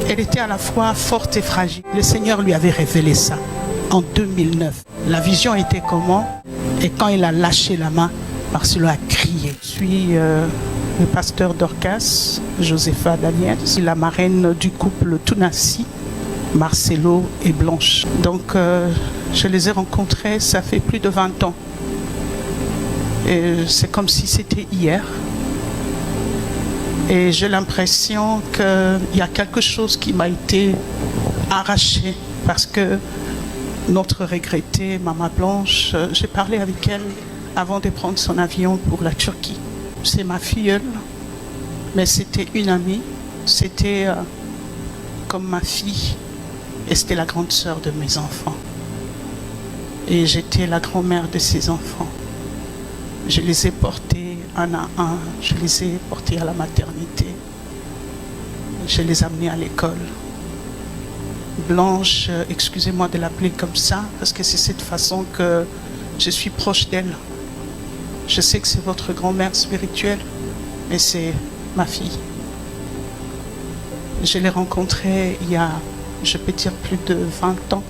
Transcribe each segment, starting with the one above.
Elle était à la fois forte et fragile. Le Seigneur lui avait révélé ça en 2009. La vision était comment? Et quand il a lâché la main, Marcelo a crié. Je suis le pasteur Dorcas, Josepha Daniel, la marraine du couple Tunasi, Marcelo et Blanche. Donc je les ai rencontrés, ça fait plus de 20 ans. Et c'est comme si c'était hier. Et j'ai l'impression qu'il y a quelque chose qui m'a été arraché parce que notre regrettée Maman Blanche, j'ai parlé avec elle avant de prendre son avion pour la Turquie. C'est ma filleule, mais c'était une amie, c'était comme ma fille et c'était la grande sœur de mes enfants. Et j'étais la grand-mère de ses enfants. Je les ai portés un à un, je les ai portés à la maternité. Je les ai amenés à l'école. Blanche, excusez-moi de l'appeler comme ça, parce que c'est cette façon que je suis proche d'elle. Je sais que c'est votre grand-mère spirituelle, mais c'est ma fille. Je l'ai rencontrée il y a, je peux dire, plus de 20 ans.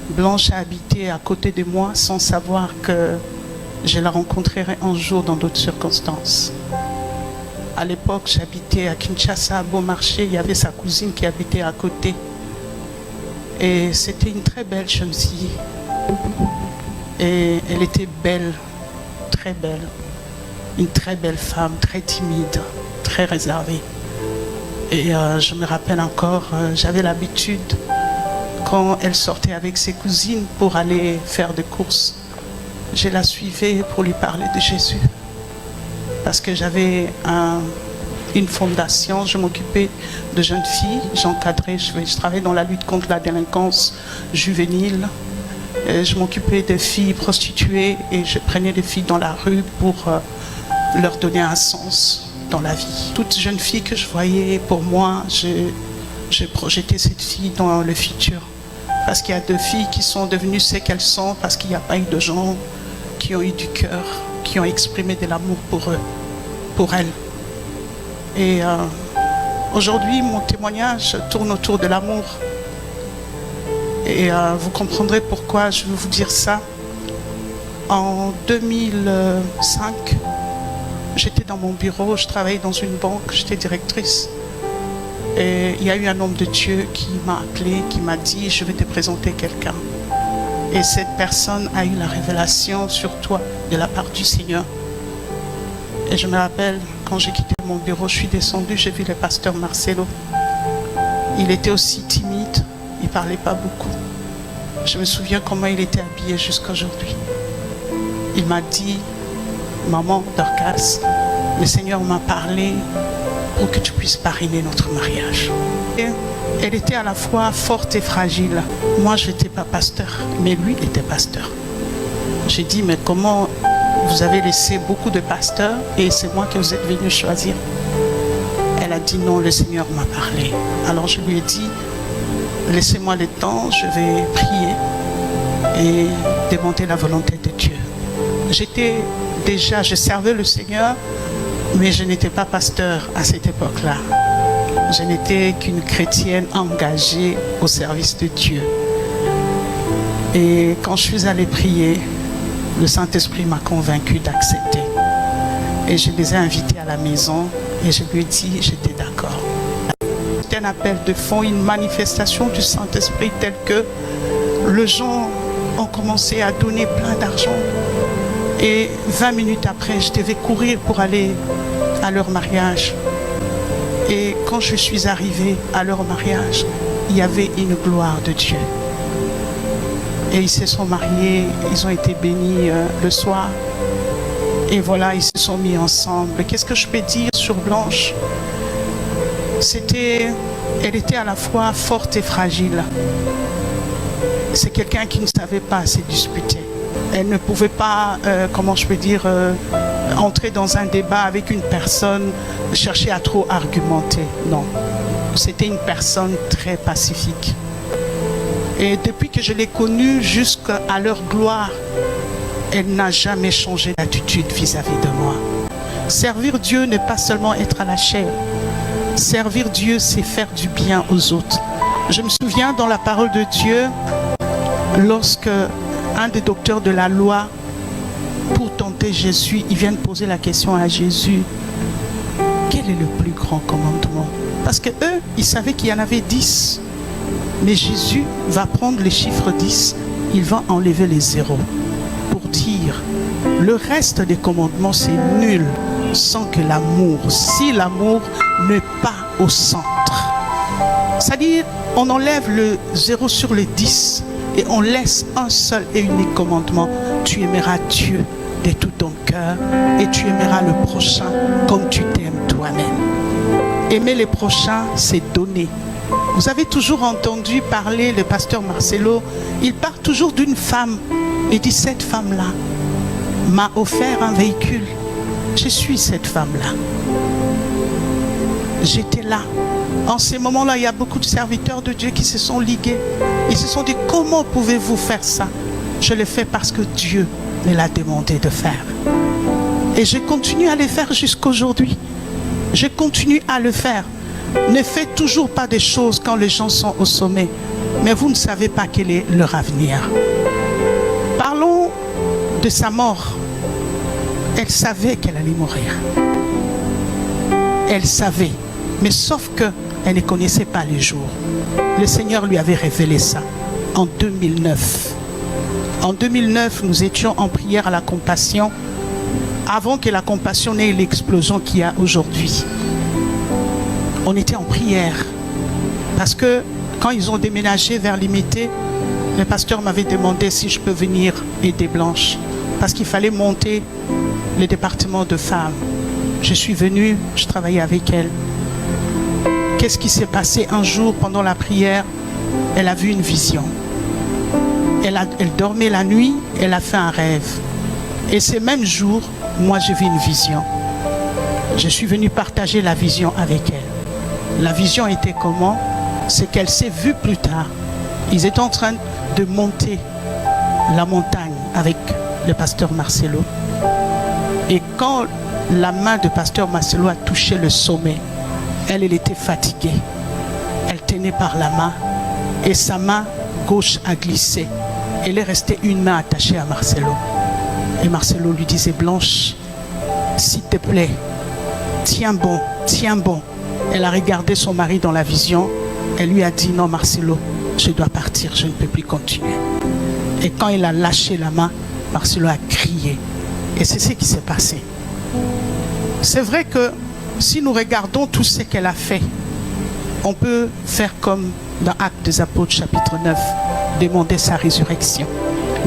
Blanche a habité à côté de moi sans savoir que je la rencontrerai un jour dans d'autres circonstances. À l'époque, j'habitais à Kinshasa, à Beaumarchais. Il y avait sa cousine qui habitait à côté. Et c'était une très belle jeune fille. Et elle était belle, très belle. Une très belle femme, très timide, très réservée. Et je me rappelle encore, j'avais l'habitude, quand elle sortait avec ses cousines pour aller faire des courses, je la suivais pour lui parler de Jésus. Parce que j'avais une fondation, je m'occupais de jeunes filles, j'encadrais, je travaillais dans la lutte contre la délinquance juvénile. Je m'occupais des filles prostituées et je prenais des filles dans la rue pour leur donner un sens dans la vie. Toute jeune fille que je voyais, pour moi, je projetais cette fille dans le futur. Parce qu'il y a deux filles qui sont devenues ce qu'elles sont, parce qu'il n'y a pas eu de gens qui ont eu du cœur, qui ont exprimé de l'amour pour eux, pour elles. Et aujourd'hui, mon témoignage tourne autour de l'amour. Et vous comprendrez pourquoi je veux vous dire ça. En 2005, j'étais dans mon bureau, je travaillais dans une banque, j'étais directrice. Et il y a eu un homme de Dieu qui m'a appelé, qui m'a dit « Je vais te présenter quelqu'un ». Et cette personne a eu la révélation sur toi de la part du Seigneur. Et je me rappelle, quand j'ai quitté mon bureau, je suis descendue, j'ai vu le pasteur Marcelo. Il était aussi timide, il ne parlait pas beaucoup. Je me souviens comment il était habillé jusqu'à aujourd'hui. Il m'a dit « Maman Dorcas, le Seigneur m'a parlé pour que tu puisses parrainer notre mariage. » Et elle était à la fois forte et fragile. Moi, je n'étais pas pasteur, mais lui était pasteur. J'ai dit, mais comment vous avez laissé beaucoup de pasteurs et c'est moi que vous êtes venu choisir? Elle a dit, non, le Seigneur m'a parlé. Alors je lui ai dit, laissez-moi le temps, je vais prier et demander la volonté de Dieu. Je servais le Seigneur, mais je n'étais pas pasteur à cette époque-là. Je n'étais qu'une chrétienne engagée au service de Dieu. Et quand je suis allée prier, le Saint-Esprit m'a convaincue d'accepter. Et je les ai invités à la maison et je lui ai dit, j'étais d'accord. C'était un appel de fond, une manifestation du Saint-Esprit telle que les gens ont commencé à donner plein d'argent. Et 20 minutes après, je devais courir pour aller à leur mariage. Et quand je suis arrivée à leur mariage, il y avait une gloire de Dieu. Et ils se sont mariés, ils ont été bénis le soir. Et voilà, ils se sont mis ensemble. Qu'est-ce que je peux dire sur Blanche? Elle était à la fois forte et fragile. C'est quelqu'un qui ne savait pas se disputer. Elle ne pouvait pas, comment je peux dire, entrer dans un débat avec une personne, chercher à trop argumenter. Non, c'était une personne très pacifique. Et depuis que je l'ai connue jusqu'à leur gloire, elle n'a jamais changé d'attitude vis-à-vis de moi. Servir Dieu n'est pas seulement être à la chair. Servir Dieu, c'est faire du bien aux autres. Je me souviens dans la parole de Dieu, lorsque un des docteurs de la loi, pour tenter Jésus, il vient de poser la question à Jésus, quel est le plus grand commandement? Parce que eux, ils savaient qu'il y en avait 10. Mais Jésus va prendre les chiffres 10, il va enlever les zéros pour dire, le reste des commandements, c'est nul sans que l'amour, si l'amour n'est pas au centre. C'est-à-dire, on enlève le 0 sur les 10 et on laisse un seul et unique commandement. Tu aimeras Dieu de tout ton cœur et tu aimeras le prochain comme tu t'aimes toi-même. Aimer les prochains, c'est donner. Vous avez toujours entendu parler le pasteur Marcelo, il part toujours d'une femme et dit, cette femme-là m'a offert un véhicule. Je suis cette femme-là. J'étais là. En ces moments-là, il y a beaucoup de serviteurs de Dieu qui se sont ligués. Ils se sont dit, comment pouvez-vous faire ça? Je le fais parce que Dieu me l'a demandé de faire. Et je continue à le faire jusqu'aujourd'hui. Je continue à le faire. Ne faites toujours pas des choses quand les gens sont au sommet. Mais vous ne savez pas quel est leur avenir. Parlons de sa mort. Elle savait qu'elle allait mourir. Elle savait. Mais sauf qu'elle ne connaissait pas les jours. Le Seigneur lui avait révélé ça en 2009. En 2009, nous étions en prière à la Compassion avant que la Compassion n'ait l'explosion qu'il y a aujourd'hui. On était en prière parce que quand ils ont déménagé vers Limité, le pasteur m'avait demandé si je peux venir aider Blanche parce qu'il fallait monter le département de femmes. Je suis venue, je travaillais avec elle. Qu'est-ce qui s'est passé un jour pendant la prière? Elle a vu une vision. Elle dormait la nuit, elle a fait un rêve. Et ce même jour, moi j'ai vu une vision. Je suis venu partager la vision avec elle. La vision était comment? C'est qu'elle s'est vue plus tard. Ils étaient en train de monter la montagne avec le pasteur Marcelo. Et quand la main de pasteur Marcelo a touché le sommet, elle était fatiguée. Elle tenait par la main et sa main gauche a glissé. Elle est restée une main attachée à Marcelo. Et Marcelo lui disait, Blanche, s'il te plaît, tiens bon, tiens bon. Elle a regardé son mari dans la vision. Elle lui a dit, non Marcelo, je dois partir, je ne peux plus continuer. Et quand il a lâché la main, Marcelo a crié. Et c'est ce qui s'est passé. C'est vrai que si nous regardons tout ce qu'elle a fait, on peut faire comme dans Actes des Apôtres chapitre 9, demander sa résurrection.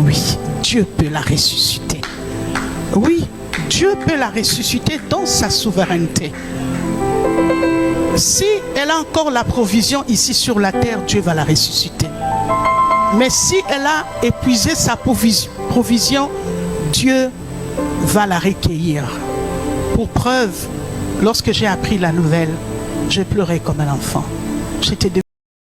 Oui, Dieu peut la ressusciter. Oui, Dieu peut la ressusciter dans sa souveraineté. Si elle a encore la provision ici sur la terre, Dieu va la ressusciter. Mais si elle a épuisé sa provision, Dieu va la recueillir. Pour preuve, lorsque j'ai appris la nouvelle, j'ai pleuré comme un enfant. J'étais